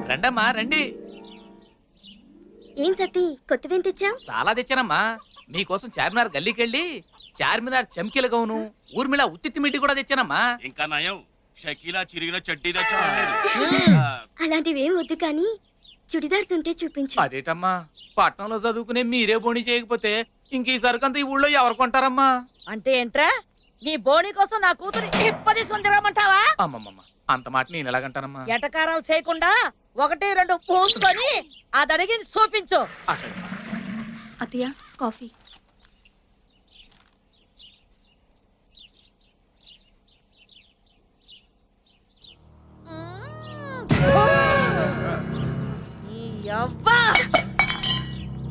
రండమ్మా రండి. ఏం సతీ కొత్తవేం తెచ్చావు? చాలా తెచ్చానమ్మా. మీకోసం చార్మినార్ గల్లీకెళ్ళి చార్మినార్ చమ్కీల గౌను ఊర్మిళ ఉత్తిత్తి మిట్టి కూడా తెచ్చానమ్మా. ఇంకా నయం షకీలా చిరిగిన చడ్డీ తెచ్చా. అలాంటివి ఏం వద్దు కానీ చుడిదార్స్ ఉంటే చూపించు. అదేటమ్మా, పట్నంలో చదువుకునే మీరే బోణి చేయకపోతే ఇంక ఈ సరుకంతా ఈ ఊళ్ళో ఎవరు కొంటారమ్మా? అంటే ఏంట్రా, నీ బోని కోసం నా కూతురు ఇప్పటి సుందరమంటావా? అమ్మమ్మమ్మ, అంత మాట నేను ఎలాగంటానమ్మా? ఎటకారాలు చేయకుండా 1-2 పూసుకొని అదడిగి చూపించు. అత్తయ్య కాఫీ.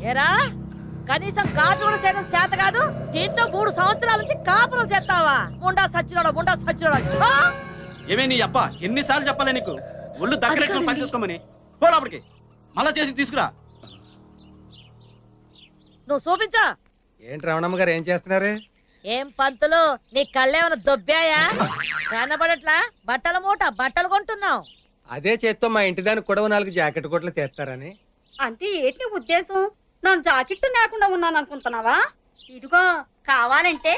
ఏరా, కనీసం కాపు కూడా చేయడం చేత కాదు, దీంతో 3 సంవత్సరాల నుంచి కాపురం చేస్తావా? ముండా సచ్చినోడా. ఏమే నీ అప్ప ఎన్నిసార్లు చెప్పాలి నీకు? ఒళ్ళు దగ్గర పని చేసుకోమని పోలాపడికి మళ్ళా చేసి తీసుకురా. నువ్వు చూపించా. ఏంటి రమణమ్మ గారు ఏం చేస్తున్నారు? ఏం పంతులు, నీ కళ్ళేమైనా దొబ్బాయా? కనబడట్లా? బట్టల మూట బట్టలు కొంటున్నావు. అదే చేత్తో మా ఇంటి దానికి కూడా 4 జాకెట్ కోట్లు చేస్తారని. అంతే ఏంటి ఉద్దేశం? నేను జాకెట్ లేకుండా ఉన్నాను అనుకుంటున్నావా? ఇదిగో కావాలంటే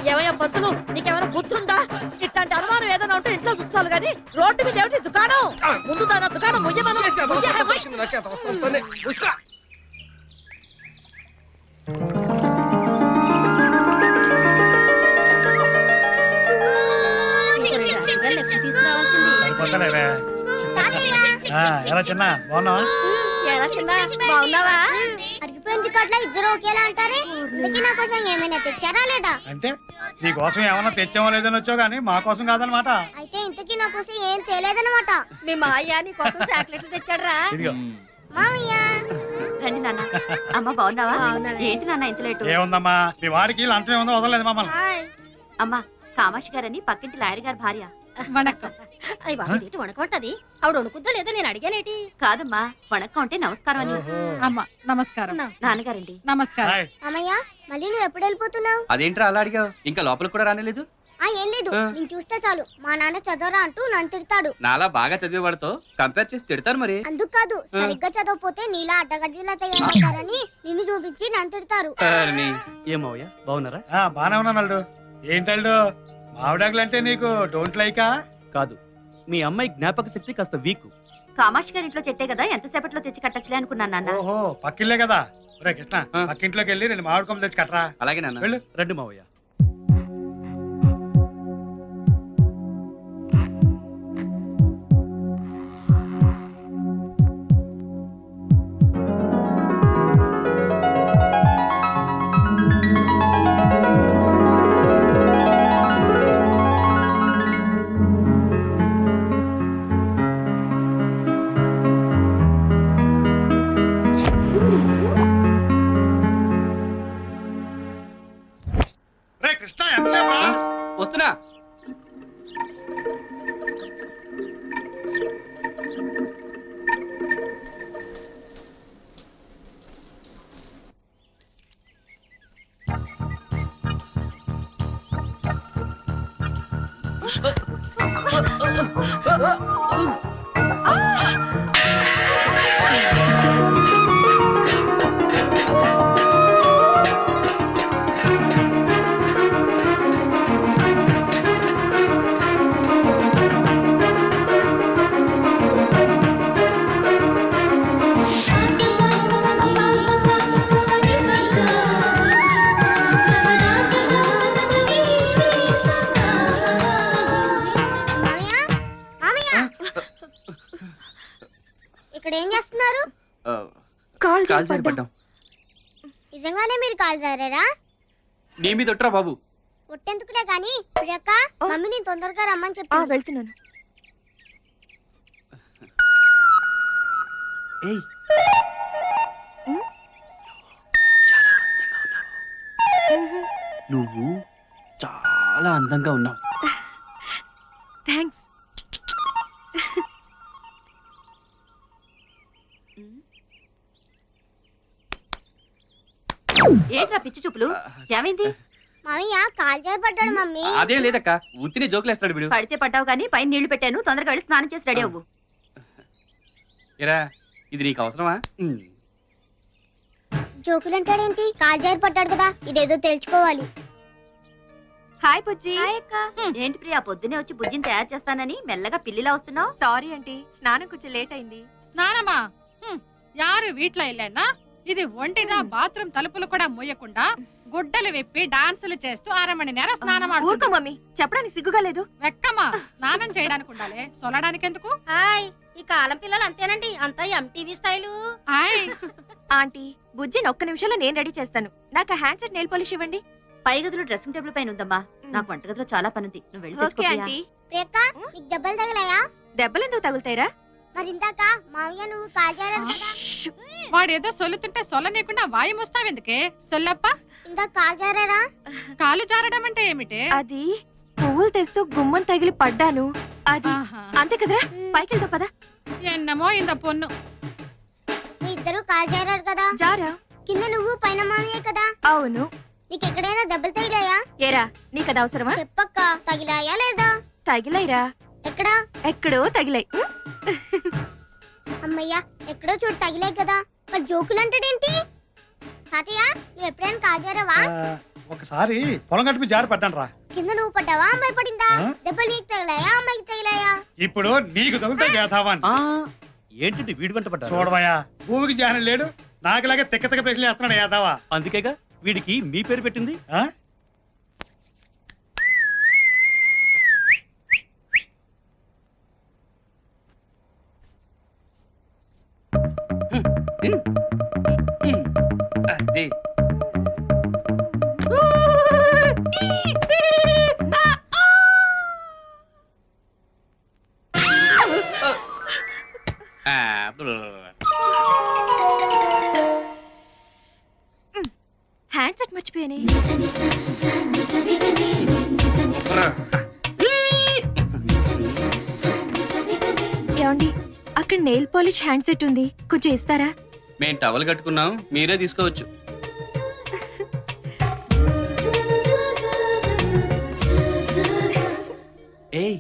ఏమయ్యా పంతులు, నీకేమైనా బుద్ధి ఉందా? ఇట్లాంటి అనుమానం ఏదైనా ఉంటే ఇంట్లో చూసుకోవాలి కానీ రోడ్డు మీద ఏమిటి దుకాణం? ముందు దాని దుకాణం బాగున్నావా? ఇద్దరు ఒకేలా అంటారే, నా కోసం ఏమైనా తెచ్చారా లేదా? అంటే నీ కోసం ఏమన్నా తెచ్చామో లేదని వచ్చావు కానీ మా కోసం కాదనమాట. అయితే ఇంతకీ నా కోసం ఏం తేలేదన్నమాట. మీ మాయ్య నీ కోసం చాక్లెట్లు తెచ్చాడరా. మామయ్య రండి నాన్న. అమ్మ బాగున్నావా? ఏంటి నాన్న ఇంత లేటు? ఏముందమ్మా, మీ వాడికి లంచం ఏముందో వదలలేదు మమ్మల్ని. అమ్మా కామాక్షి గారని పక్కింటి లాయర్ గారి భార్య. వణక్కం. అయ్యి బాబు ఏంటి వణకంటది? ఆవిడ వణుకుద్దా లేదో నేను అడిగానేటి. కాదమ్మా, వణక్కం అంటే నమస్కారం అని. అమ్మా నమస్కారం. నాన్నగారండి. నమస్కారం. మామయ్య మళ్ళీ నువ్వు ఎప్పుడు వెళ్ళిపోతున్నావు? అదేంట్రా అలా అడిగావు? ఇంకా లోపలికి కూడా రానేలేదు? ఏం లేదు, నేను చూస్తే చాలు మా నాన్న చదవరా అంటూ నన్ను తిడతాడు. నాలా బాగా చదివేవాడితో కంపేర్ చేసి తిడతారు మరి. అందుకు కాదు, సరిగ్గా చదవకపోతే నీలా అడ్డగడ్డిలా తయారవుతారని నిన్ను చూపించి నన్ను తిడతారు. ఏమయ్యా బాగున్నారా? బానే ఉన్నాను అల్లుడు. ఏంటల్డు మావిడాకులంటే నీకు డోంట్ లైకా? కాదు, మీ అమ్మాయి జ్ఞాపక శక్తి కాస్త వీక్. కామాక్షి గారి ఇంట్లో చెట్టే కదా, ఎంతసేపట్లో తెచ్చి కట్టచ్చులే అనుకున్నాను నాన్న. ఓహో పక్కిల్లే కదా. రే కృష్ణ, పక్కింట్లోకి వెళ్ళి 2 మామిడి కొమ్మలు తెచ్చి కట్టరా. అలాగే నాన్న. వెళ్ళు. రండి మావయ్య. వస్తున్నా. ఇక్కడ ఏం చేస్తున్నారు? కాల్ జారిపడ్డాం. నిజంగానే మీరు కాల్ జారారా? నీ మీద ఒట్టరా బాబు. ఒట్టెందుకులే గాని ప్రియక్క, మమ్మీ నేను తొందరగా రమ్మని చెప్పి. వెళ్తున్నాను. ఏయ్, నువ్వు చాలా అందంగా ఉన్నావు. థ్యాంక్స్. ఏంట్రా పిచ్చి చూపులు? ఏమైంది? మామయ్య కాలు జారి పడ్డాడు మమ్మీ. అదేం లేదక్క, ఉత్తిని జోకులేస్తాడు వీడు. పడితే పడ్డావు కానీ పైన నీళ్లు పెట్టాను, తొందరగా వెళ్ళి స్నానం చేసి రెడీ అవ్వు. ఏరా, ఇది నీకు అవసరమా? జోకులు అంటాడేంటి? కాలు జారి పడ్డాడు కదా, ఇదేదో తెలుసుకోవాలి. హాయ్ బుజ్జి. ఏంటి ప్రియా, పొద్దునే వచ్చి బుజ్జిని తయారు చేస్తానని మెల్లగా పిల్లిలా వస్తున్నావు? సారీ ఆంటీ, స్నానం కొంచెం లేట్ అయింది. స్నానమా? యారు వీట్లో వెళ్ళానా? ఇది ఒంటిగా బాత్రూమ్ తలుపులు కూడా మూయకుండా గుడ్డలు విప్పి డాన్సులు చేస్తూ 1/2 మణి నేర స్నానం ఊరుకో మమ్మీ, చెప్పడానికి సిగ్గుగా లేదు. వెక్కమ్మా, స్నానం చేయడానికి ఉండాలి, సొలడానికి ఎందుకు? హాయ్, ఈ కాలం పిల్లలు అంతేనండి, అంతా ఎంటీవీ స్టైలు. ఆంటీ, బుజ్జిని ఒక్క నిమిషంలో నేను రెడీ చేస్తాను. నాకు హ్యాండ్ సెట్ నెయిల్ పాలిష్ ఇవ్వండి. పై గదిలో డ్రెస్సింగ్ టేబుల్ పైన ఉందమ్మా. నాకు వంటగదిలో చాలా పని ఉంది, నువ్వు వెళ్ళి తెచ్చుకో. ప్రియక్క, నీకు దెబ్బలు తగిలాయా? దెబ్బలు ఎందుకు తగులుతాయిరా? మరి ఇందాక మామయ్య నువ్వు కాలు జారారు కదా. వాడేదో సొల్లుతుంటే సొల్లనీయకుండా వాయి మోస్తావెందుకే? సొల్లప్ప, ఇందాక కాలు జారారా? కాలు జారడం అంటే ఏమిటి? అది పువ్వులు తెస్తూ గుమ్మం తగిలి పడ్డాను. అది అంతే కదరా, పైకి వెళ్తా పదా. ఎన్నమో ఇంద పొన్ను. మీ ఇద్దరు కాలు జారారు కదా. జారా? కింద నువ్వు, పైన మామయ్య కదా. అవును. నీకు ఎక్కడైనా దెబ్బలు తగిలాయా? ఏరా, నీకు అది అవసరమా? చెప్పక్క, తగిలాయా లేదా? తగిలాయిరా. ఎక్కడా? ఎక్కడో తగిలాయి. అమ్మయ్యా, ఎక్కడో చోటు తగిలాయి కదా. మరి జోకులు అంటాడేంటి? తాతయ్య, నువ్వు ఎప్పుడైనా కాలు జారావా? ఒకసారి పొలం గట్టు జారి పడ్డాను రా. కింద నువ్వు పడ్డావా, అమ్మాయి పడిందా? దెబ్బలు నీకు తగిలాయా, అమ్మాయికి తగిలాయా? ఇప్పుడు నీకు తగులుతా చేతావాన్ని. ఏంటి వీడి వెంట పడ్డా? చూడవయ్యా, భూమికి జ్ఞానం లేడు, నాకులాగా తెక్క తెక్క ప్రశ్నలు వేస్తున్నాడు యాదవా. అందుకేగా వీడికి మీ పేరు పెట్టింది. అదే హ్యాండ్ సెట్ మర్చిపోయానే. ఏమండి, అక్కడ నెయిల్ పాలిష్ హ్యాండ్ సెట్ ఉంది, కొంచెం ఇస్తారా? మేము టవల్ కట్టుకున్నాం, మీరే తీసుకోవచ్చు. ఏయ్,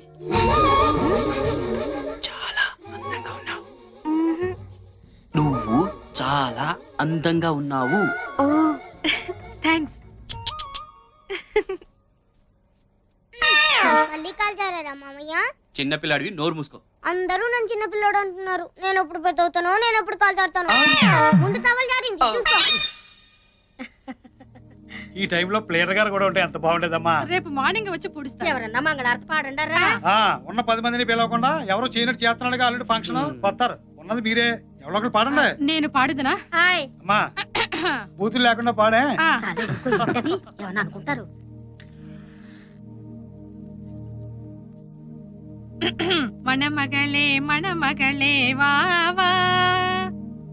చాలా అందంగా ఉన్నావు. నువ్వు చాలా అందంగా ఉన్నావు. ఓ థ్యాంక్స్. మళ్ళీ కాలు జారారా మామయ్య? చిన్నపిల్లాడివి, నోరు మూసుకో. అందరూ నన్ను చిన్నపిల్లడు అంటున్నారు. నేను ఎప్పుడు పెద్ద అవుతానో, నేను ఎప్పుడు కాలు జారుతాను. ముందు టవల్ జారింది, చూసుకో. ఈ టైంలో ప్లేయర్ గారు కూడా ఉంటే ఎంత బాగుండేదమ్మా. రేపు మార్నింగ్ వచ్చి పుడుస్తా. ఎవరన్నా మంగళారతి పాడండారా? ఉన్న 10 మందిని పిలవకుండా ఎవరో చేయనట్టు చేస్తున్నాడుగా ఆల్రెడీ ఫంక్షన్ వస్తారు. ఉన్నది మీరే, ఎవరో ఒకరు పాడండి. నేను పాడుదునా? హాయ్. అమ్మా, బూతులు లేకుండా పాడే. ఏమన్నా అనుకుంటారు. మన మగళే మన మగళే వావా,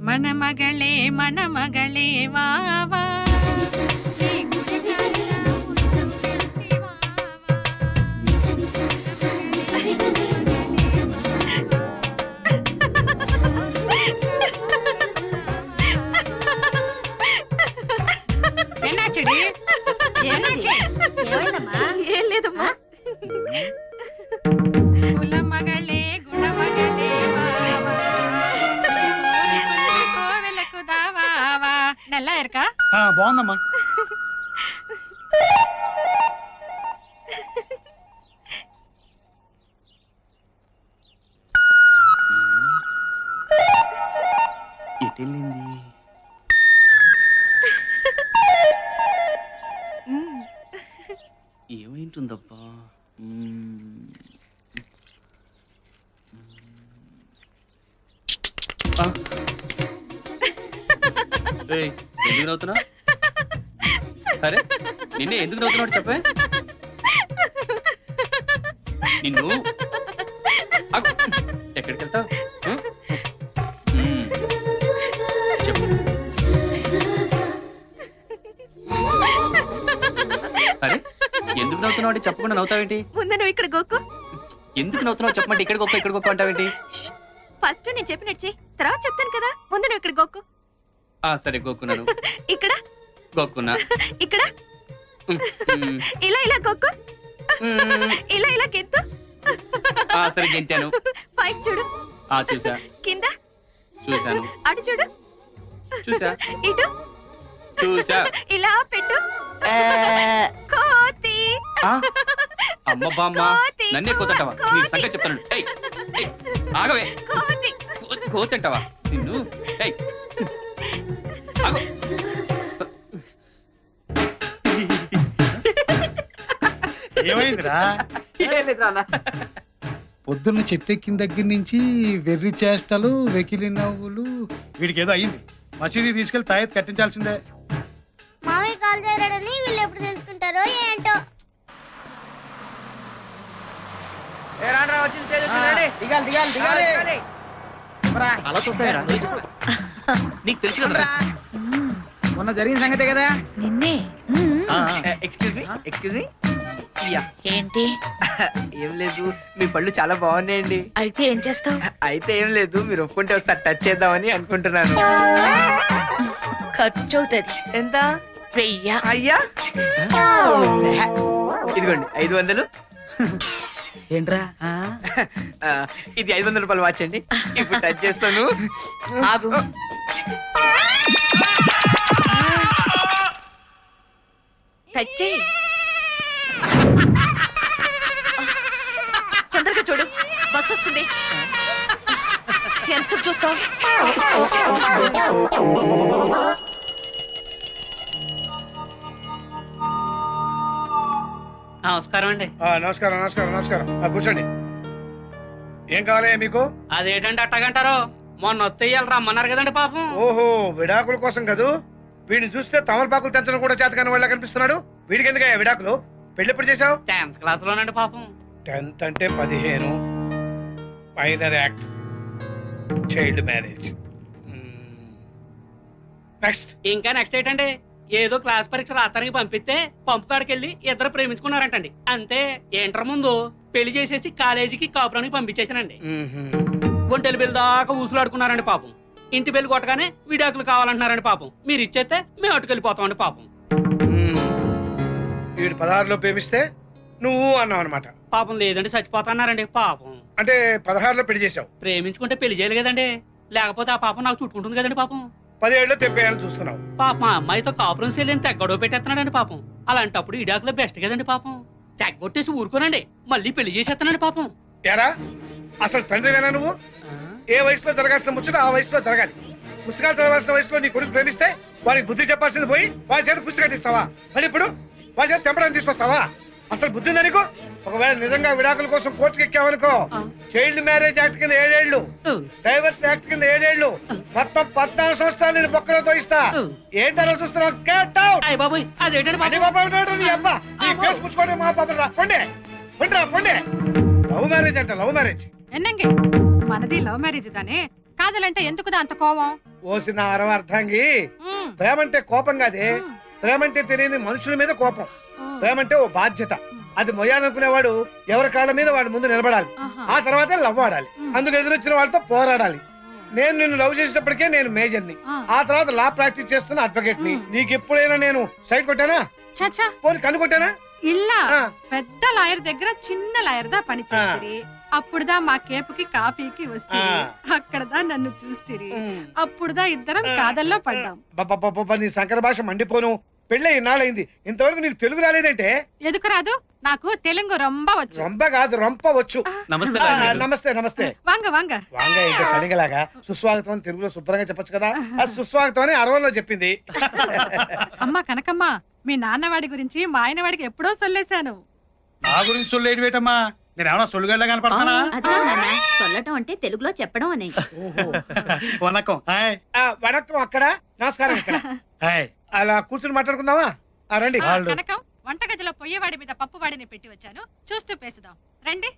మన మగళే మన మగళే వావా. ఎన్నాచడి ఏం లేదమ్మా. కుల మగళే గుణ మగళే వావా, కోవెలకు దావావా. నల్లా ఎరకా బాగుందమ్మా. ఎటెళ్ళింది? ఏమైంటుందబ్బా? ఎందుకు నవ్వుతున్నా? సరే, నిన్నే ఎందుకు నవ్వుతున్నాడు చెప్పే. నిన్ను ఎక్కడికి వెళ్తావు చెప్పు. అరే, ఎందుకు నవ్వుతున్నావు అంటే చెప్పకుండా నవ్వుతావేంటి? ముందు నువ్వు ఇక్కడ గోక్కు. ఎందుకు నవ్వుతున్నావు చెప్పమంటే ఇక్కడ గొప్ప ఇక్కడ గొప్ప అంటావేంటి? ఫస్ట్ నేను చెప్పినట్టు చెయ్యి, తర్వాత చెప్తాను కదా. ముందు నువ్వు ఇక్కడ గోక్కు. సరే, గోక్కున్నాను. ఇక్కడ గోక్కున్నా. ఇక్కడ ఇలా ఇలా కొక్కు, ఇలా ఇలా కెత్తు. సరే గెంటాను. పైకి చూడు, చూసా. కింద చూసాను. అటు చూడు, చూసా. ఇటు చూసా. ఇలా పెట్టు. కోతి. అమ్మ బామ్మ నన్నే కోతంటావా? నీ సంగతి చెప్తాను. ఆగవే. కోతంటావా నిన్ను? ఆగు. ఏమైందిరా? పొద్దున్న చెట్టెక్కిన దగ్గర నుంచి వెర్రి చేష్టలు, వెకిలి నవ్వులు. వీడికి ఏదో అయింది. మసీదీ తీసుకెళ్లి తాయెత్తు కట్టించాల్సిందే. మామయ్య కాల్ చేరాడని వీళ్ళు ఎప్పుడు తెలుసుకుంటారో ఏంటో. అలా చూస్తారా? నీకు తెలుసు కదా మొన్న జరిగిన సంగతే కదా. నిన్నే. ఎక్స్క్యూజ్ మీ ఏంటి? ఏం లేదు, మీ పళ్ళు చాలా బాగున్నాయండి. అయితే ఏం చేస్తావు? అయితే ఏం లేదు, మీరు ఒప్పుకుంటే ఒకసారి టచ్ చేద్దామని అనుకుంటున్నాను. ఖర్చు అవుతుంది. ఎంత? 1000. అయ్యా ఇదిగోండి 500. ఏంట్రా? ఇది 500 రూపాయలు వాచ్ అండి. ఇప్పుడు టచ్ చేస్తాను. టచ్ చేయి. తొందరగా చూడు, బస్ వస్తుంది. ఎంత చూస్తావు? నమస్కారం అండి. నమస్కారం నమస్కారం నమస్కారం. కూర్చోండి. ఏం కావాలి మీకు? అదేంటంటే అట్టగంటారు? మొన్న వత్తేయాలి రమ్మన్నారు కదండి పాపం. ఓహో, విడాకుల కోసం కదూ? వీడిని చూస్తే తమలపాకులు తెంచడం కూడా చేతకాని వాళ్ళ కనిపిస్తున్నాడు. వీడికి ఎందుకయ్యా విడాకులు? పెళ్లి ఎప్పుడు చేసావు? 10th క్లాస్ లోనండి పాపం. 10th అంటే 15. Minor act, child marriage. Next. ఇంకా నెక్స్ట్ ఏంటండి? ఏదో క్లాస్ పరీక్ష రాత్రికి పంపిస్తే పంపు కాడికి వెళ్ళి ఇద్దరు ప్రేమించుకున్నారంటండి. అంతే. ఇంటర్ ముందు పెళ్లి చేసేసి కాలేజీకి కాపురానికి పంపించేసానండి. ఒంటెలు బిల్ దాకా ఊసులాడుకున్నారండి పాపం. ఇంటి బిల్లు కొట్టగానే విడాకులు కావాలంటున్నారండి పాపం. మీరు ఇచ్చేస్తే మేము అటుకెళ్ళిపోతామండి పాపం. వీడు 16లో ప్రేమిస్తే నువ్వు అన్నావు అనమాట. పాపం లేదండి, చచ్చిపోతున్నారండి పాపం. అంటే 16లో పెళ్లి చేసావు. ప్రేమించుకుంటే పెళ్లి చేయాలి కదండి, లేకపోతే ఆ పాపం నాకు చుట్టుకుంటుంది కదండి పాపం. 17లో తెప్పేయాలని చూస్తున్నావు. పాపం ఆ అమ్మాయితో కాపురం చేయలేని తెగ్గడో పెట్టేస్తున్నాడండి పాపం. అలాంటప్పుడు ఇడాకులో బెస్ట్ కదండి పాపం. తెగ్గొట్టేసి ఊరుకోనండి, మళ్ళీ పెళ్లి చేసేస్తున్నాడు పాపం. ఎరా, అసలు తండ్రివేనా నువ్వు? ఏ వయసులో జరగాల్సిన ముచ్చట ఆ వయసులో జరగాలి. పుస్తకాలు చదవాల్సిన వయసులో నీ కొడుకు ప్రేమిస్తే వాడికి బుద్ధి చెప్పాల్సింది పోయి వాడి చేత పుస్తకాలు ఇస్తావా? మరి ఇప్పుడు వాడి చేత తెంపడానికి తీసుకొస్తావా? అసలు బుద్ధి ఉందా నీకు? ఒకవేళ నిజంగా విడాకుల కోసం కోర్టుకు ఎక్కావనుకో, చైల్డ్ మ్యారేజ్ యాక్ట్ కింద 7 ఏళ్లు, డైవర్స్ యాక్ట్ కింద 7 ఏళ్లు, మొత్తం 14 సంవత్సరాలు నేను బొక్కలో తోయిస్తా. ఏంటలా చూస్తున్నావు? Get out. బాబోయ్, అదేంటండి అదే బాబా నీ అబ్బా, నీ కేసు పుచ్చుకోండి మా పాప. రా పొండే పొండిరా పొండే. లవ్ మ్యారేజ్ అంట, లవ్ మ్యారేజ్. ఎన్నంగి మనది లవ్ మ్యారేజ్ దానే కాదలంటే ఎందుకుదా అంత కోపం? ఓసిన అర్థంగి, ప్రేమంటే కోపం కాదే. ప్రేమంటే తెలియని మనుషుల మీద కోపం. ప్రేమంటే ఓ బాధ్యత. అది మొయ్యాలనుకునేవాడు ఎవరి కాళ్ళ మీద వాడి ముందు నిలబడాలి. ఆ తర్వాతే లవ్ ఆడాలి. అందుకు ఎదురొచ్చిన వాళ్ళతో పోరాడాలి. నేను నిన్ను లవ్ చేసినప్పటికే నేను మేజర్ని, ఆ తర్వాత లా ప్రాక్టీస్ చేస్తున్న అడ్వకేట్ ని. నీకు ఎప్పుడైనా నేను సైడ్ కొట్టానా? పోనీ కన్ను కొట్టానా? ಇಲ್ಲ పెద్ద లాయర్ దగ్గర చిన్న లాయర్ దా పని చేస్తుంది. అప్పుడుదా మా కేపుకి కాఫీకి వస్తుంది. అక్కడదా నన్ను చూస్తుంది. అప్పుడుదా ఇద్దరం కాదల్లో పడ్డాం. నీ సంకర భాష మండిపోను. పెళ్ళి ఇన్నాళ్ళైంది, ఇంతవరకు నీకు తెలుగు రాలేదంటే? ఎందుకు రాదు? నాకు తెలుగు రొంబ వచ్చు. రొంబ కాదు, రొంప వచ్చు. నమస్తే నమస్తే. వాంగ వాంగ వాంగ ఏంటో కనిగలాగా సుస్వాగతం అని తెలుగులో శుభ్రంగా చెప్పొచ్చు కదా. అది సుస్వాగతం అని 60లో చెప్పింది. అమ్మా కనకమ్మ, మీ నాన్నవాడి గురించి మా ఆయన వాడికి ఎప్పుడో సొల్లేశాను. నా గురించి సొల్లేడు వేటమ్మా? నేను ఏమన్నా సొల్లుగల్లా కనపడతానా? సొల్లటం అంటే తెలుగులో చెప్పడం అనే. వణకం. వణకం అక్కడ, నమస్కారం ఇక్కడ. అలా కూర్చుని మాట్లాడుకుందామా? రండి. కనకం, వంటగదిలో పొయ్యేవాడి మీద పప్పువాడిని పెట్టి వచ్చాను, చూస్తూ పేసుదాం రండి.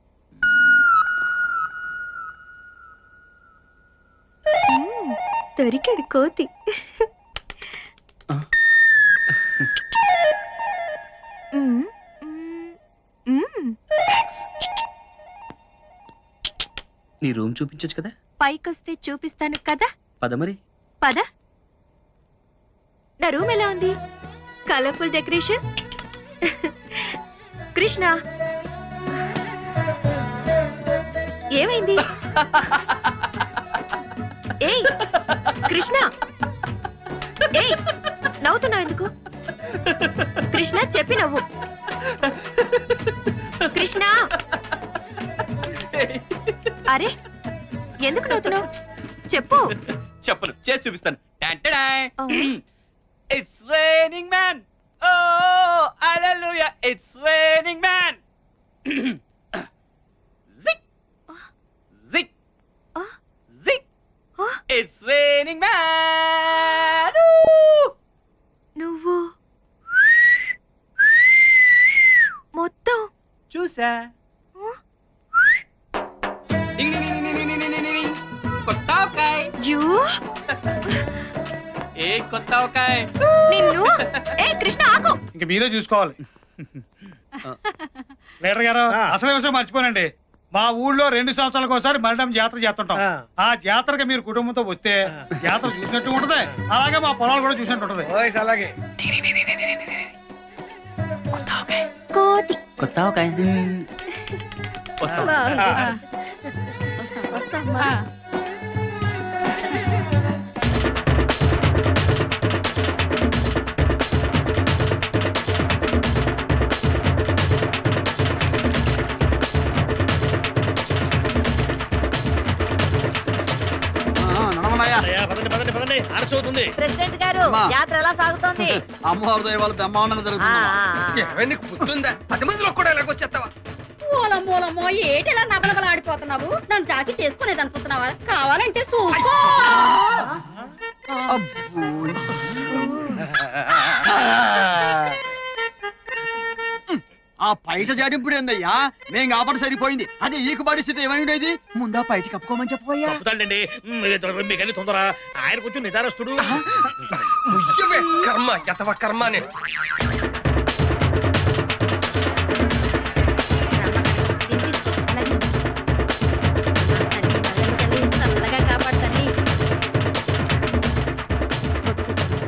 దొరికాడు కోతి. నీ రూమ్ చూపించొచ్చు కదా? పైకొస్తే చూపిస్తాను కదా. పద మరి. పద. నా రూమ్ ఎలా ఉంది? కలర్ఫుల్ డెకరేషన్, కృష్ణ ఏమైంది? ఏయ్ కృష్ణ, ఏయ్ నవ్వుతున్నావు ఎందుకు? కృష్ణ చెప్పి నవ్వు. కృష్ణ అరే ఎందుకు నవ్వుతున్నావు? చెప్పు. చెప్పను, చేసి చూపిస్తాను. Oh. It's raining man. Oh hallelujah, it's raining man. జిక్ జిక్ జిక్, ఇట్స్ రైనింగ్ మ్యాన్. నువ్వు మొత్తం చూసా. కొత్తావకాయ. ఏ కొత్తావకాయ నిన్ను. ఏ కృష్ణ ఆగు. ఇంక మీరే చూసుకోవాలి. లీడర్ గారు అసలు విషయం మర్చిపోనండి. మా ఊళ్ళో 2 సంవత్సరాలకు ఒకసారి మరణం జాతర చేస్తుంటాం. ఆ జాతరకి మీరు కుటుంబంతో వస్తే జాతర చూసినట్టు ఉంటది, అలాగే మా పొలాలు కూడా చూసినట్టు ఉంటది. అలాగే కోతి. కొత్తావకాయ. ప్రెసిడెంట్ గారు యాత్ర ఎలా సాగుతోంది? అమ్మవారి దయ వల్ల బ్రహ్మాండంగా జరుగుతుంది. గుర్తుందా? 10 మందిలో కూడా ఎలాగొచ్చేస్తావా? మూలమో ఏటిలా నబలబలాడిపోతున్నావు? నన్ను జాకెట్ చేసుకునేది అనుకుంటున్నావా? కావాలంటే చూసుకో. ఆ పైట జాడింపుడు ఏందయ్యా? నేను కాబట్టి సరిపోయింది. అదే ఈకు పరిస్థితి ఏమైండేది? ముందా పైట కప్పుకోమని చెప్పబోయా. తప్పుతాండి, మీకెళ్ళి తొందర. ఆయన కొంచెం నిదారస్తుడు. కర్మ చెత్తవ కర్మ అని.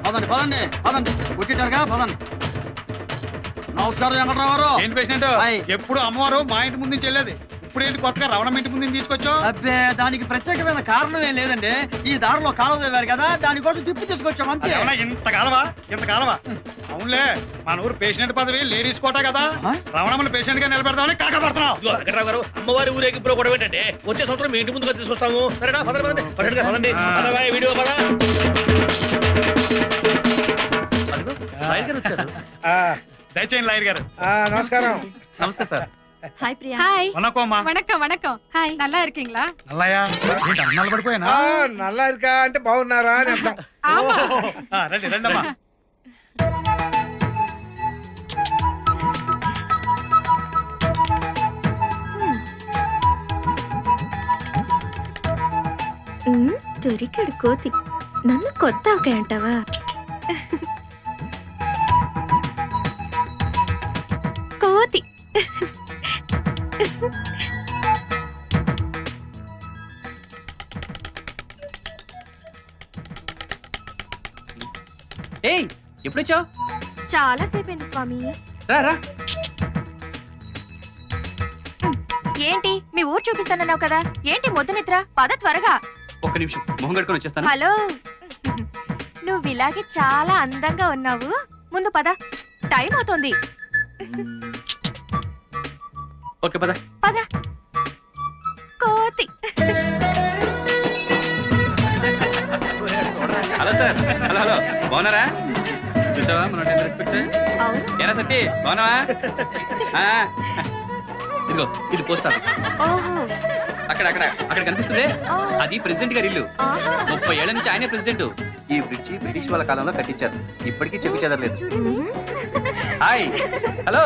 పదండి పదండి పదండి, కూర్చుంటారుగా పదండి. నమస్కారం వెంకట్రావు. ఏంటి పేషెంట్? ఎప్పుడు అమ్మవారు మా ఇంటి ముందు నుంచి వెళ్ళేది, ఇప్పుడు ఏంటి కొత్తగా రవణం ఇంటి ముందు తీసుకొచ్చా? అబ్బే, దానికి ప్రత్యేకమైన కారణం ఏం లేదండి. ఈ దారిలో కాలువ తవ్వారు కదా, దానికోసం తిప్పి తీసుకొచ్చాం అంతే. ఇంత కాలవా? అవునులే, మన ఊరు పేషెంట్ పదవి లేడీస్ కోట కదా, రవణమ్మని పేషెంట్ గా నిలబెడతామని కాకపడుతున్నాం. వెంకట్రావు గారు, అమ్మవారి ఊరేగి ఇప్పుడు కూడా ఏంటంటే వచ్చే సంవత్సరం మీ ఇంటి ముందుగా తీసుకొస్తాము. సరేనా? పదండి. వీడియో పదా. దయచేయండి లాయర్ గారు. నమస్కారం. నమస్తే సార్. హాయ్ ప్రియా. హాయ్. వణకమ్మా. వణకం. హాయ్. నల్లా இருக்கீங்களா? నల్లయ్య ఏంటి అన్నాలు పడిపోయానా? నల్లా ఇరుకా అంటే బాగున్నారా అని అర్థం. ఆమా. రండమ్మా. దొరికాడు కోతి. నన్ను కొత్త అవకాయ అంటావా? కోతి. ఏయ్, ఎప్పుడొచ్చావు? చాలా సేపైంది స్వామి. రా. ఏంటి మీ ఊరు చూపిస్తానన్నావు కదా, ఏంటి మొద్దు నిద్ర? పద త్వరగా. ఒక్క నిమిషం, మొహం కట్టుకొని వచ్చేస్తాను. హలో, నువ్వు ఇలాగే చాలా అందంగా ఉన్నావు. ముందు పద, టైం అవుతుంది. ఓకే పద. కోతి. Hello sir. హలో, బాగున్నారా? చూసావా మన రెస్పెక్ట్? ఎరా సత్తి, బాగున్నావా? ఇదిగో, ఇది పోస్ట్ ఆఫీస్. అక్కడ కనిపిస్తుంది, అది ప్రెసిడెంట్ గారి ఇల్లు. 30 ఏళ్ల నుంచి ఆయనే ప్రెసిడెంట్. ఈ బ్రిడ్జి బ్రిటిష్ వాళ్ళ కాలంలో కట్టించారు, ఇప్పటికీ చెప్పి చెదరలేదు. హాయ్. హలో.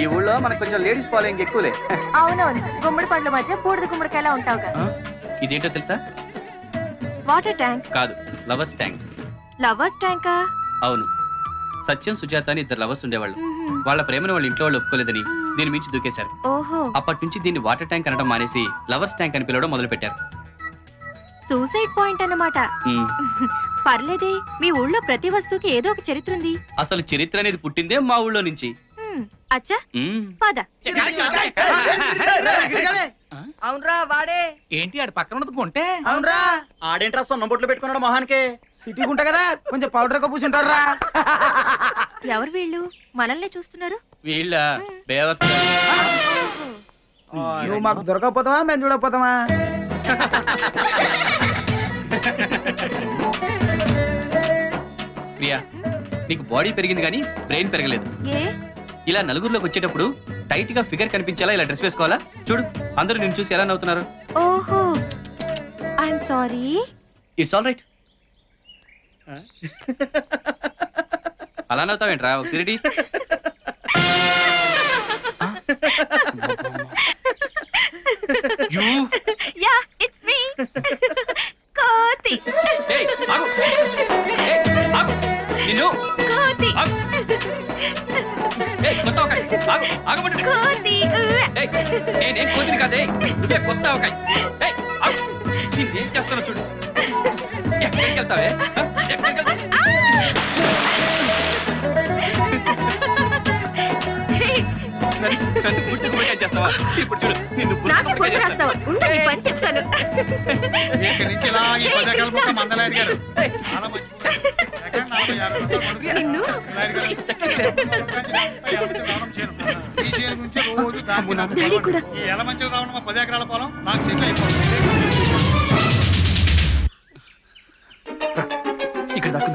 ఈ ఊళ్ళో మనకు కొంచెం లేడీస్ ఫాలోయింగ్ ఎక్కువలే. అవునవును, గుమ్మడి పండ్ల మధ్య బూడిద గుమ్మడికాయలా ఉంటావు కదా. ఇదేంటో తెలుసా? వాటర్ ట్యాంక్ కాదు, లవర్స్ ట్యాంక్. లవర్స్ ట్యాంకా? అవును. సత్యం, సుజాత అని 2 లవర్స్ ఉండేవాళ్ళు. వాళ్ళ ప్రేమను వాళ్ళ ఇంట్లో వాళ్ళు ఒప్పుకోలేదని దీని మించి దూకేశారు. ఓహో. అప్పటి నుంచి దీన్ని వాటర్ ట్యాంక్ అనడం మానేసి లవర్స్ ట్యాంక్ అని పిలవడం మొదలు పెట్టారు. సూసైడ్ పాయింట్ అన్నమాట. పర్లేదే, మీ ఊళ్ళో ప్రతి వస్తువుకి ఏదో ఒక చరిత్ర ఉంది. అసలు చరిత్ర అనేది పుట్టిందే మా ఊళ్ళో నుంచి. అచ్చా పద. అవునరా వాడే. ఏంటి ఆడు పక్కన ఉన్నది కొంటే? అవునరా ఆడేంట్రా సొన్న బొట్లు పెట్టుకున్నాడు మొహానికి. సిటీ గుంట కదా, కొంచెం పౌడర్ పూసుంటారా. ఎవరు వీళ్ళు మనల్ని చూస్తున్నారు? వీళ్ళ బేవర్స్. నువ్వు మాకు దొరకకపోతావా, మేము చూడకపోతామా? ప్రియా, నీకు బాడీ పెరిగింది కానీ బ్రెయిన్ పెరగలేదు. ఏ ఇలా నలుగురిలోకి వచ్చేటప్పుడు టైట్ గా ఫిగర్ కనిపించేలా ఇలా డ్రెస్ వేసుకోవాలా? చూడు, అందరూ నిన్ను చూసి ఎలా నవ్వుతున్నారు. ఓహో, I'm sorry. It's all right. అలా నవ్వుతావేంట్రా? ఒక సిరిడి. Yeah, it's me. కోతి. ఏయ్, ఆగు. ఏయ్, ఆగు. నిన్ను. కోతి. ఆగు. ఏయ్, కొత్త ఆవకాయ. ఆగు, ఆగమంటే. కోతి. ఏయ్, నేనేం కోతిని కాదే. నువ్వే కొత్త ఆవకాయ. ఏయ్, ఆగు. నేనేం చేస్తానో చూడు. ఎక్కడికి వెళ్తావే? ఎక్కడికి వెళ్తావు? నన్ను గుర్తుకు పోయి చేస్తావా? ఇప్పుడు చూడు, నిన్ను నాకు కొంచెం రాస్తావా? ఉండు, నీ పని చెప్తాను. నిన్ను డాడీ కూడా. ఇక్కడ దాకా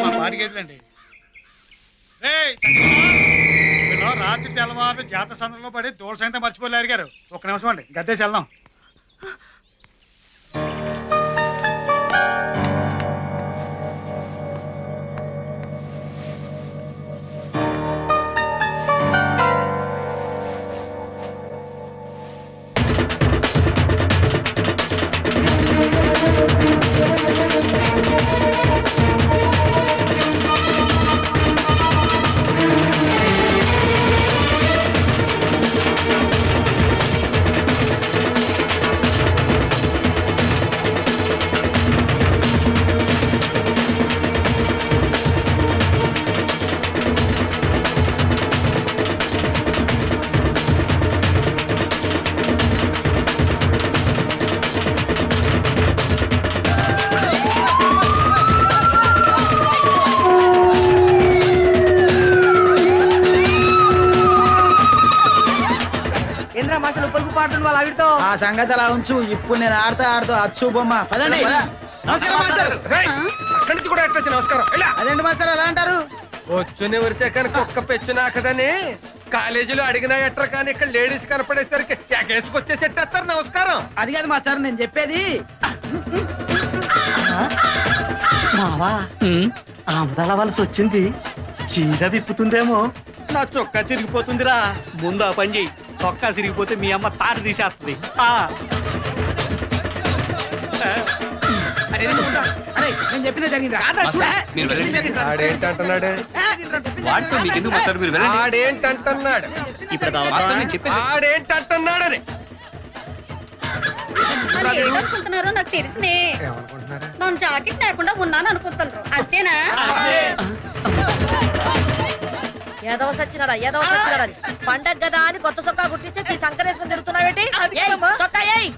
మా పాడిగేదులండి. రాత్రి తెల్లవారు జాతర సందర్లో పడి దోళ సైతం మర్చిపోలేరు గారు. ఒక్క నిమిషం అండి, గద్దేసి వెళ్దాం. ఆ సంగతి అలా ఉంచు. ఇప్పుడు నేను ఆడుతూ అచ్చు బొమ్మ. పదండి. నమస్కారం. అదేంటి మాస్టర్ అలా అంటారు? వచ్చుని ఉరితే కానీ కుక్క పెచ్చు నాకదని కాలేజీలో అడిగినా ఎట్రా, కానీ ఇక్కడ లేడీస్ కనపడేసరికి ఎగేసుకొచ్చేసేస్తారు. నమస్కారం. అది కాదు మాస్టర్ నేను చెప్పేది. మావా, ఆముదాల వలస వచ్చింది. చీర విప్పుతుందేమో. నా చొక్కా చిరిగిపోతుందిరా. ముందు ఆ పని చెయ్యి. చొక్కా సిరిగిపోతే మీ అమ్మ తాట తీసేస్తుంది. నేను చెప్పిందే జరిగింది. మీరు వెళ్ళండి. ఆడేంటంటున్నాడు? వాటితో మీకెందుకు మాస్టర్? మీరు వెళ్ళండి. ఆడేంటంటున్నాడు? మాస్టర్ నేను చెప్పేది. ఆడేంటంటున్నాడని ఏమనుకుంటున్నారో నాకు తెలిసినే. మనం జాకెట్ లేకుండా ఉన్నాను అనుకుంటున్నారు, అంతేనా? ఏదవ సచ్చినారా, ఏదవ సచ్చినారా. పండగ కదా అని కొత్త సొక్కా గుర్తిస్తే ఈ సంకరేసుకుని తిరుగుతున్నావేంటి? సొక్కా ఏయ్.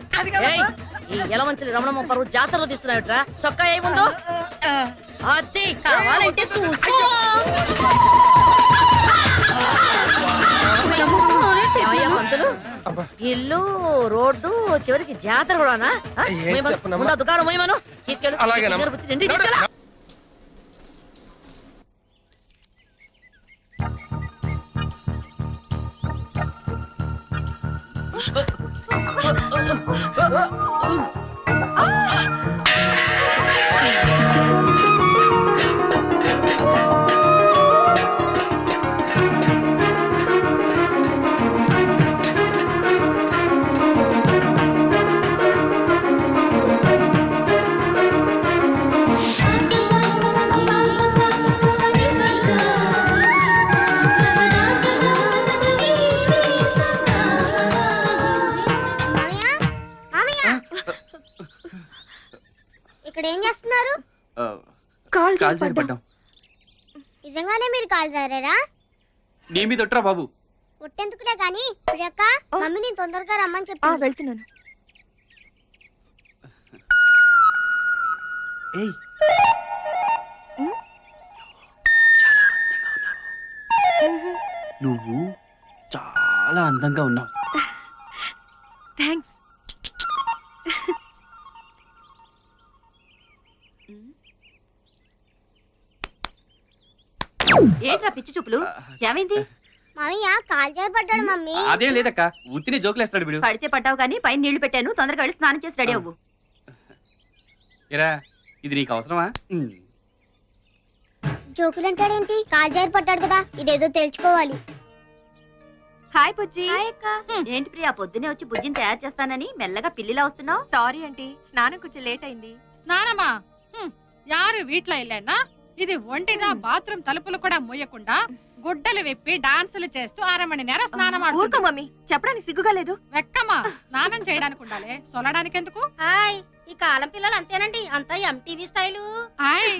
ఈ ఎలమంచిలి రమణమ్మ పరువు జాతరలో తీస్తున్నావుట్రా. సొక్కా ఏయ్ ముందు. అది కావాలంటే చూసుకో. పంతులు, ఇల్లు రోడ్డు చివరికి జాతర కూడానా? ముందు దుకాణం మొయ్యమను. తీసుకెళ్ళు. కాలు జారి జారి పడ్డాం. పడ్డాం. నిజంగానే మీరు కాలు జారారా? నీ మీద ఒట్టరా బాబు. ఒట్టెందుకులే గాని ప్రియక్క మమ్మీని తొందరగా రమ్మని చెప్పి వెళ్తున్నాను. ఏయ్ నువ్వు చాలా అందంగా ఉన్నావు. థ్యాంక్స్. ఏంట్రా పిచ్చి చూపులు? ఏమైంది? మామయ్య కాలు జారి పడ్డాడు మమ్మీ. అదేం లేదక్క, ఉత్తిని జోకులేస్తాడు వీడు. పడితే పడ్డావు కానీ పైన నీళ్లు పెట్టాను, తొందరగా వెళ్ళి స్నానం చేసి రెడీ అవ్వు. ఏరా ఇది నీకు అవసరమా? జోకులు అంటాడేంటి? కాలు జారి పడ్డాడు కదా, ఇదేదో తెలుసుకోవాలి. హాయ్ బుజ్జి. ఏంటి ప్రియా, పొద్దునే వచ్చి బుజ్జిని తయారు చేస్తానని మెల్లగా పిల్లిలా వస్తున్నావు? సారీ ఆంటీ, స్నానం కొంచెం లేట్ అయింది. స్నానమా? యారు వీట్లో వెళ్ళానా? ఇది ఒంటిగా బాత్రూమ్ తలుపులు కూడా మూయకుండా గుడ్డలు విప్పి డాన్సులు చేస్తూ 6 మణి నేర స్నానం ఊరుకో మమ్మీ, చెప్పడానికి సిగ్గుగా లేదు. వెక్కమ్మా, స్నానం చేయడానికి ఉండాలి, సొలడానికి ఎందుకు? హాయ్, ఈ కాలం పిల్లలు అంతేనండి, అంతా ఎంటీవీ స్టైలు. హాయ్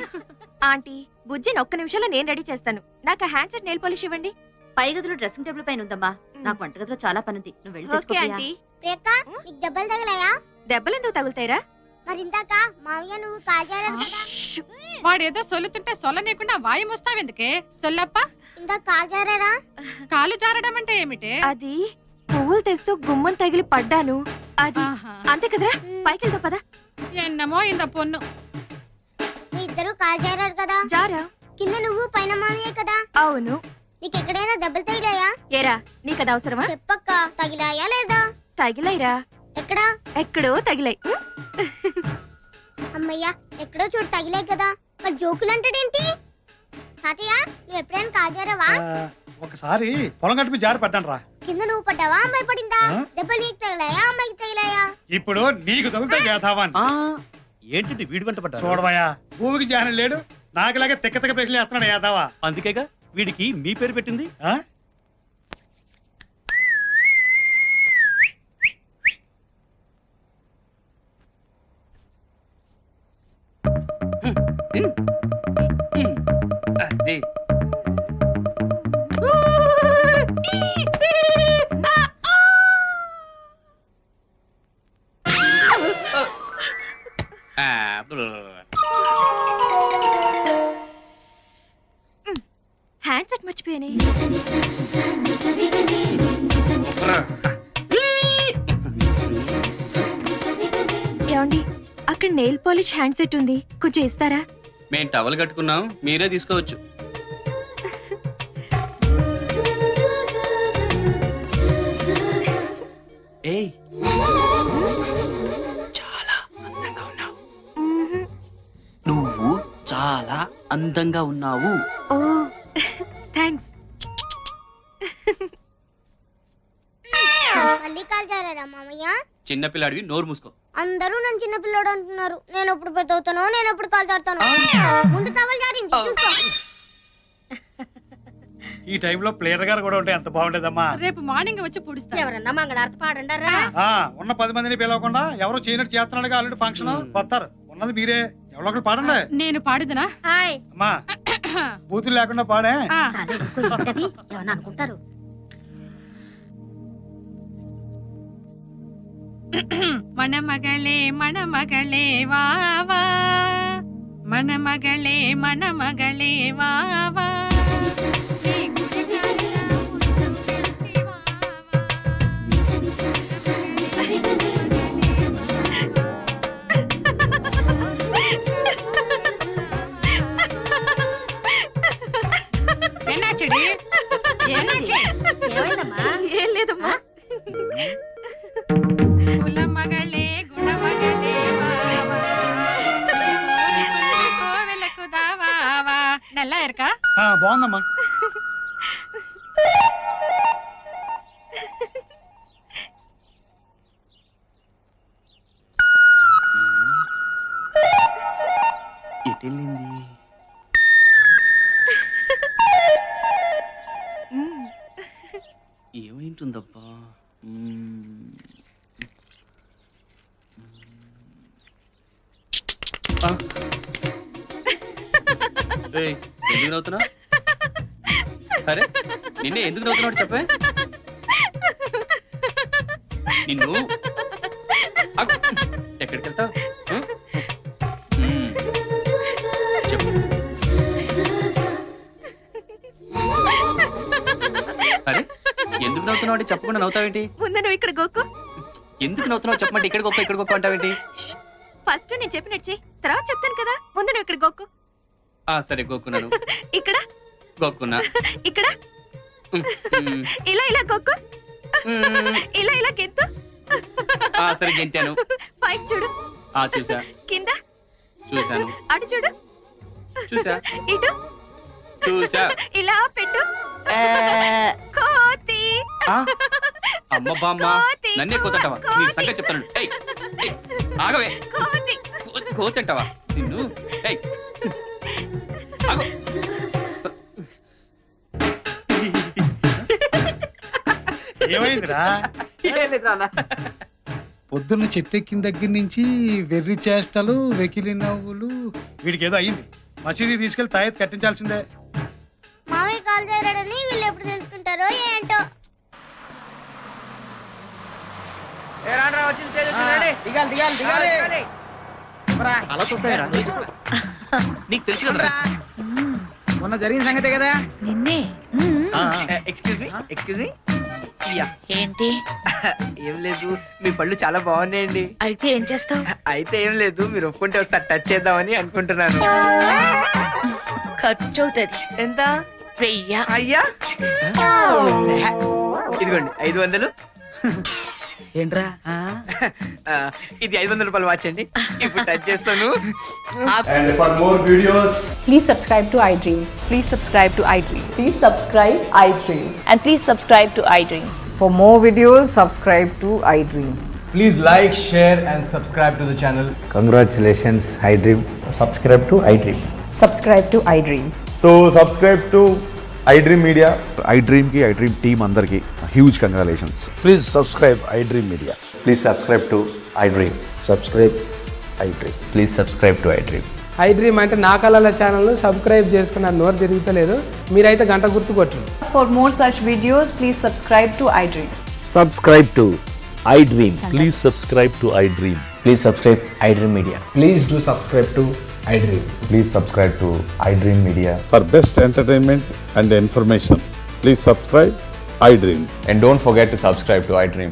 ఆంటీ, బుజ్జిని ఒక్క నిమిషంలో నేను రెడీ చేస్తాను. నాకు హ్యాండ్ సెట్ నెయిల్ పాలిష్ ఇవ్వండి. పై గదిలో డ్రెస్సింగ్ టేబుల్ పైన ఉందమ్మా. నాకు వంటగదిలో చాలా పనుంది, నువ్వు వెళ్ళి తెచ్చుకో. ప్రియక్క నీకు దెబ్బలు తగిలాయా? దెబ్బలు ఎందుకు తగులుతాయిరా? మరి ఇందాక మామయ్య నువ్వు కాలు జారావు కదా. వాడేదో సొల్లుతుంటే సొల్లనీయకుండా వాయి ముస్తావెందుకే? సొల్లప్ప, ఇందాక కాలు జారారా? కాలు జారడం అంటే ఏమిటి? అది పువ్వులు తెస్తూ గుమ్మం తగిలి పడ్డాను. అది అంతే కదరా, పైకి వెళ్తా పదా. ఎన్నమో ఇంద పొన్ను. మీ ఇద్దరు కాలు జారారు కదా. జారా? కింద నువ్వు పైన మామయ్య కదా. అవును. నీకు ఎక్కడైనా దెబ్బలు తగిలాయా? ఏరా, నీకు అది అవసరమా? చెప్పక్క, తగిలాయా లేదా? తగిలాయిరా. ఎక్కడా? ఎక్కడో తగిలాయి. అమ్మయ్యా, ఎక్కడో చోటు తగిలాయి కదా. మరి జోకులు అంటాడేంటి? తాతయ్య, నువ్వు ఎప్పుడైనా కాలు జారావా? ఒకసారి పొలం గట్టు జారి పడ్డాను రా. కింద నువ్వు పడ్డావా, అమ్మాయి పడిందా? దెబ్బలు నీకు తగిలాయా, అమ్మాయికి తగిలాయా? ఇప్పుడు నీకు తగులుతా చేతావాన్ని. ఏంటి వీడి వెంట పడ్డా? చూడవయ్యా, భూమికి జానం లేడు, నాకులాగే తెక్క తెక్క ప్రశ్నలు వేస్తున్నాడు యాదవా. అందుకేగా వీడికి మీ పేరు పెట్టింది. అదే హ్యాండ్ సెట్ మర్చిపోయానే. ఏమండి, అక్కడ నెయిల్ పాలిష్ హ్యాండ్ సెట్ ఉంది, కొంచెం ఇస్తారా? మేము టవల్ కట్టుకున్నాం, మీరే తీసుకోవచ్చు. ఏయ్ చాలా అందంగా ఉన్నావు. నువ్వు చాలా అందంగా ఉన్నావు. ఓ థ్యాంక్స్. మళ్ళీ కాలు జారారా మామయ్య? చిన్నపిల్లాడివి, నోరు మూసుకో. అందరూ నన్ను చిన్న పిల్లడు అంటున్నారు. నేను ఎప్పుడు పెద్ద అవుతానో, నేను ఎప్పుడు కాలు జారుతాను. ముందు టవల్ జారింది, చూసుకో. ఈ టైంలో ప్లేయర్ గారు కూడా ఉంటే ఎంత బాగుండేదమ్మా. రేపు మార్నింగ్ వచ్చి పుడుస్తా. ఎవరన్నా మంగళారతి పాడండారా? ఉన్న 10 మందిని పిలవకుండా ఎవరో చేయనట్టు చేస్తున్నాడుగా ఆల్రెడీ ఫంక్షన్. వస్తారు, ఉన్నది మీరే, ఎవరో ఒకరు పాడండి. నేను పాడుదునా? హాయ్ అమ్మా, బూతులు లేకుండా పాడే. ఏమన్నా అనుకుంటారు. మన మగళే మన మగళే వావా, మన మగళే మన మగళే వావా. ఎన్నాచడి ఏం లేదమ్మా. కులమగళే గుణమగళే వావా, కోవెలకు దావావా. నల్లా ఎరకా బాగుందమ్మా. ఎటెళ్ళింది? ఏమైంటుందబ్బా? ఎందుకు నవ్వుతున్నావు? సరే నిన్నే ఎందుకు నవ్వుతున్నావు చెప్పే. నిన్ను ఆగు. ఎక్కడికి వెళ్తావు? చెప్పు. అరే ఎందుకు నవ్వుతున్నావు అంటే చెప్పకుండా నవ్వుతావేంటి? ముందు నువ్వు ఇక్కడ గోకు. ఎందుకు నవ్వుతున్నావు చెప్పమంటే ఇక్కడ గొప్ప అంటావేంటి? ఫస్ట్ నేను చెప్పినట్టు చెయ్యి, తర్వాత చెప్తాను కదా. ముందు నువ్వు ఇక్కడ గోకు. సరే గోక్కున్నాను. ఇక్కడ గోక్కున్నా. ఇక్కడ ఇలా గోకు. ఇలా గెంతు. సరే గెంతాను. పైకి చూడు. చూసా. కింద చూసాను. అటు చూడు. చూసా. ఇటు చూసా. ఇలా పెట్టు. కోతి. అమ్మ బామ్మ నన్నే కోతంటావా? నీ సంగతి చెప్తాను. ఆగవే. కోతంటావా నిన్ను? ఏమైందిరా? పొద్దున్న చెట్టెక్కిన దగ్గర నుంచి వెర్రి చేష్టలు, వెకిలి నవ్వులు. వీడికి ఏదో అయింది. మసీదీ తీసుకెళ్లి తాయెత్తు కట్టించాల్సిందే. మామయ్య కాల్ చేయరాడని వీళ్ళు ఎప్పుడు తెలుసుకుంటారో ఏంటో. అలా చూస్తారా? నీకు తెలుసు కదరా మొన్న జరిగిన సంగతే కదా. నిన్నే. ఎక్స్క్యూజ్ మీ ఏంటి? ఏం లేదు, మీ పళ్ళు చాలా బాగున్నాయండి. అయితే ఏం చేస్తావు? అయితే ఏం లేదు, మీరు ఒప్పుకుంటే ఒకసారి టచ్ చేద్దామని అనుకుంటున్నాను. ఖర్చు అవుతుంది. ఎంత? 1000. అయ్యా ఇదిగోండి 500. ఏంట్రా? ఇది 500 రూపాయలు వాచ్ అండి. ఇప్పుడు టచ్ చేస్తాను. And for more videos, please subscribe to iDream. Please subscribe to iDream. Please subscribe iDream. And please subscribe to iDream. For more videos, subscribe to iDream. please like, share and subscribe to the channel. Congratulations, iDream. Subscribe to iDream. Subscribe to iDream. So subscribe to iDream Media. iDream ki iDream team andarki huge congratulations. Please subscribe iDream Media. Please subscribe to iDream. Subscribe iDream. Please subscribe to iDream. iDream అంటే నా కళల channel subscribe చేసుకున్న నోరు తిరుగుతలేదు. మీరైతే గంట గుర్తు కొట్టండి. For more such videos, please subscribe to iDream. Subscribe to iDream. Please subscribe to iDream. Please subscribe iDream Media. Please do subscribe to iDream. Please subscribe to iDream Media. For best entertainment and information, please subscribe iDream. And don't forget to subscribe to iDream.